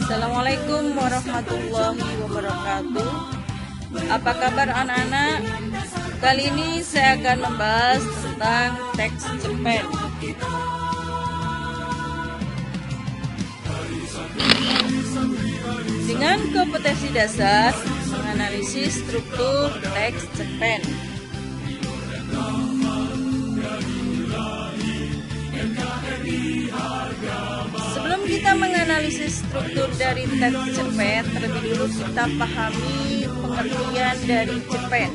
Assalamualaikum warahmatullahi wabarakatuh. Apa kabar anak-anak? Kali ini saya akan membahas tentang teks cerpen. Dengan kompetensi dasar menganalisis struktur teks cerpen. Sebelum kita menganalisis struktur dari teks cerpen, terlebih dulu kita pahami pengertian dari cerpen.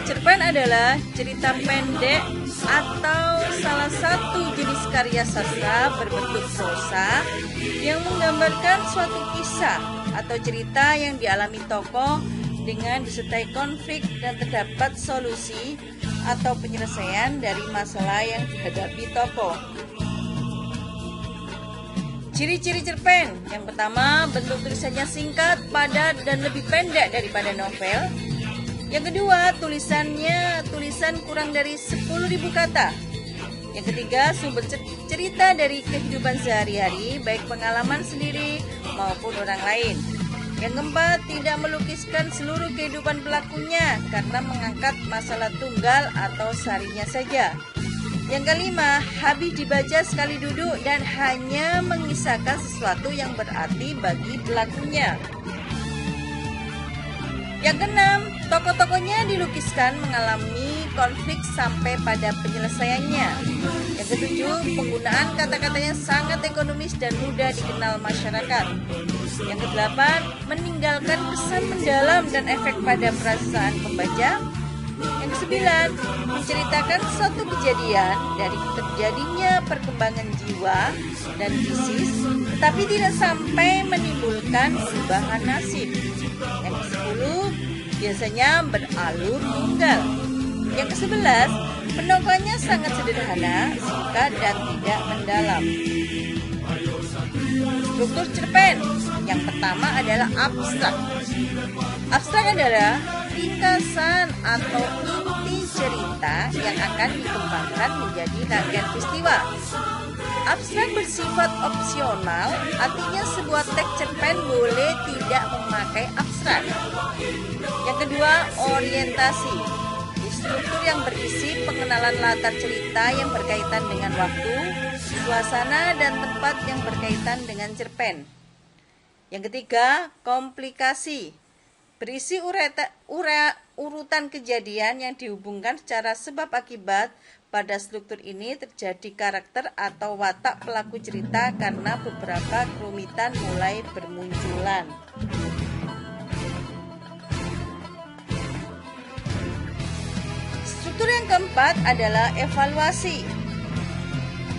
Cerpen adalah cerita pendek atau salah satu jenis karya sastra berbentuk prosa yang menggambarkan suatu kisah atau cerita yang dialami tokoh dengan disertai konflik dan terdapat solusi atau penyelesaian dari masalah yang dihadapi tokoh. Ciri-ciri cerpen. Yang pertama, bentuk tulisannya singkat, padat, dan lebih pendek daripada novel. Yang kedua, tulisan kurang dari 10.000 kata. Yang ketiga, sumber cerita dari kehidupan sehari-hari, baik pengalaman sendiri maupun orang lain. Yang keempat, tidak melukiskan seluruh kehidupan pelakunya karena mengangkat masalah tunggal atau sarinya saja. Yang kelima, habis dibaca sekali duduk dan hanya mengisahkan sesuatu yang berarti bagi pelakunya. Yang keenam, tokoh-tokohnya dilukiskan mengalami konflik sampai pada penyelesaiannya. Yang ketujuh, penggunaan kata-katanya sangat ekonomis dan mudah dikenal masyarakat. Yang kedelapan, meninggalkan kesan mendalam dan efek pada perasaan pembaca. Yang kesembilan, menceritakan suatu kejadian dari terjadinya perkembangan jiwa dan bisnis, tetapi tidak sampai menimbulkan perubahan nasib. Yang kesepuluh, biasanya beralur tunggal. Yang kesebelas, penokohnya sangat sederhana, singkat dan tidak mendalam. Struktur cerpen. Yang pertama adalah abstrak. Abstrak adalah ringkasan atau inti cerita yang akan dikembangkan menjadi rangkaian peristiwa. Abstrak bersifat opsional, artinya sebuah teks cerpen boleh tidak memakai abstrak. Yang kedua, orientasi. Struktur yang berisi pengenalan latar cerita yang berkaitan dengan waktu, suasana, dan tempat yang berkaitan dengan cerpen. Yang ketiga, komplikasi. Berisi urutan kejadian yang dihubungkan secara sebab akibat. Pada struktur ini terjadi karakter atau watak pelaku cerita karena beberapa kerumitan mulai bermunculan. Struktur yang keempat adalah evaluasi.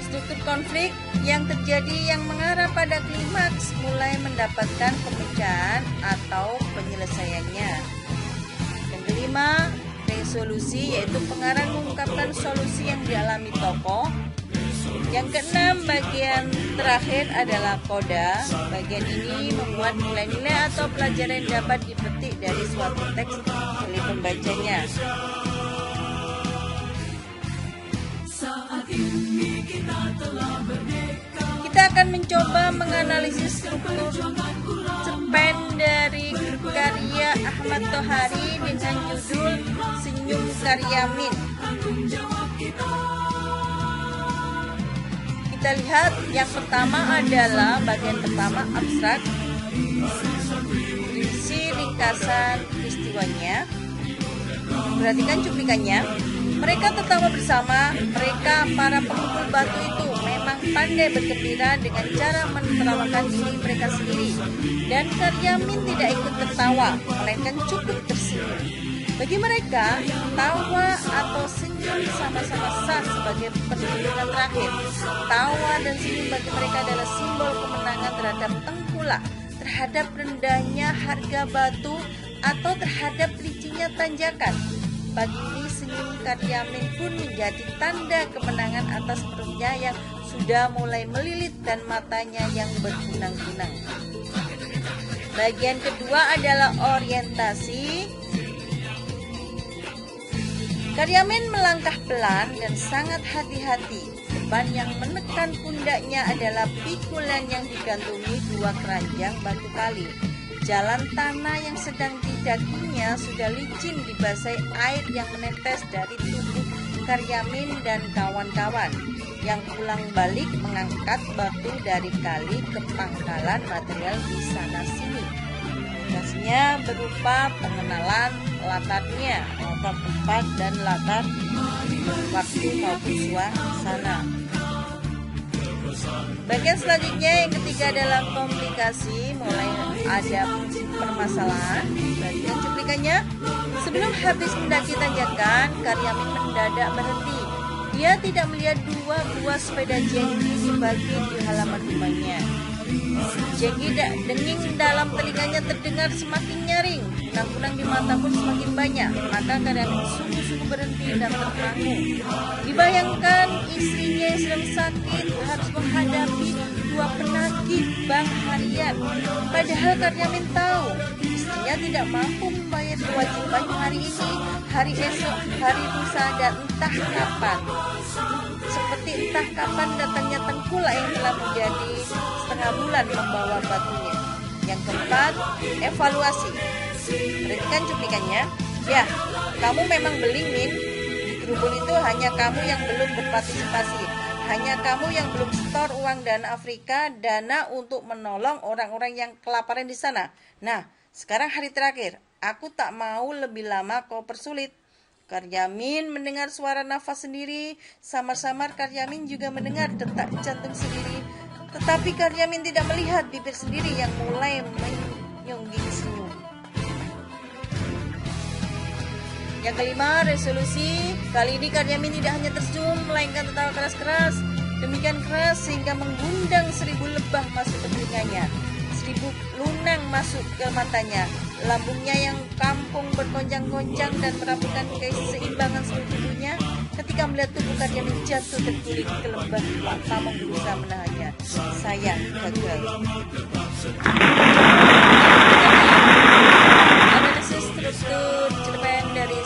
Struktur konflik yang terjadi yang mengarah pada klimaks mulai mendapatkan pemecahan atau penyelesaiannya. Yang kelima, resolusi, yaitu pengarang mengungkapkan solusi yang dialami tokoh. Yang keenam, bagian terakhir adalah koda. Bagian ini memuat nilai-nilai atau pelajaran yang dapat dipetik dari suatu teks oleh pembacanya. Kita akan mencoba menganalisis struktur cerpen dari karya Ahmad Tohari dengan judul Senyum Karyamin. Kita lihat yang pertama adalah bagian pertama abstrak, berisi ringkasan peristiwanya. Perhatikan cuplikannya. Mereka tertawa bersama. Mereka para pemukul batu itu memang pandai bergembira dengan cara menertawakan diri mereka sendiri. Dan Karyamin tidak ikut tertawa, melainkan cukup tersenyum. Bagi mereka, tawa atau senyum sama-sama sah sebagai perlindungan terakhir. Tawa dan senyum bagi mereka adalah simbol kemenangan terhadap tengkulak, terhadap rendahnya harga batu, atau terhadap licinya tanjakan. Pagi ini senyum Karyamin pun menjadi tanda kemenangan atas perutnya yang sudah mulai melilit dan matanya yang berkunang-kunang. Bagian kedua adalah orientasi. Karyamin melangkah pelan dan sangat hati-hati. Beban yang menekan pundaknya adalah pikulan yang digantungi 2 keranjang batu kali. Jalan tanah yang sedang didakinya sudah licin dibasahi air yang menetes dari tubuh Karyamin dan kawan-kawan yang pulang balik mengangkat batu dari kali ke pangkalan material di sana sini. Tugasnya berupa pengenalan latarnya, latar tempat dan latar waktu maupun suasana. Bagian selanjutnya yang ketiga adalah komplikasi. Mulai ada permasalahan. Bagian cuplikannya. Sebelum habis mendaki tanjakan, Karyamin mendadak berhenti. Dia tidak melihat 2 buah sepeda jengki dibagi di halaman rumahnya. Jengki denging dalam telinganya terdengar semakin nyaring. Kunang-kunang di mata pun semakin banyak. Maka Karyamin sungguh-sungguh berhenti dan termangu. Dibayangkan istrinya yang sedang sakit harus menghadapi 2 penagih bank harian. Padahal Karyamin tahu istrinya tidak mampu membayar kewajibannya hari ini, hari esok, hari lusa, dan entah kapan. Seperti entah kapan datangnya tengkulak yang telah menjadi setengah bulan membawa batunya. Yang keempat, evaluasi. Perhatikan cuplikannya. Ya, kamu memang beling, Min. Di gerubul itu hanya kamu yang belum berpartisipasi. Hanya kamu yang belum setor uang dana Afrika, dana untuk menolong orang-orang yang kelaparan di sana. Nah, sekarang hari terakhir. Aku tak mau lebih lama kau persulit. Karyamin mendengar suara nafas sendiri. Samar-samar Karyamin juga mendengar detak jantung sendiri. Tetapi Karyamin tidak melihat bibir sendiri yang mulai menyungging senyum. Yang kelima, resolusi. Kali ini Karyamin tidak hanya tersenyum, melainkan tertawa keras-keras. Demikian keras sehingga menggundang 1000 lebah masuk ke telinganya, 1000 lunang masuk ke matanya. Lambungnya yang kampung bergoncang-goncang dan merapuhkan keseimbangan seluruh tubuhnya ketika melihat tubuh Karyamin jatuh terguling ke lembah. Pak Tamong berusaha menahannya. Saya gagal. Analisis struktur cerpen dari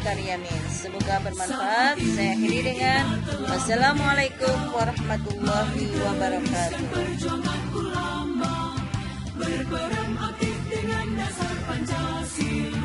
Karyamin. Semoga bermanfaat. Saya akhiri dengan wassalamualaikum warahmatullahi wabarakatuh. Berperan aktif dengan dasar Pancasila.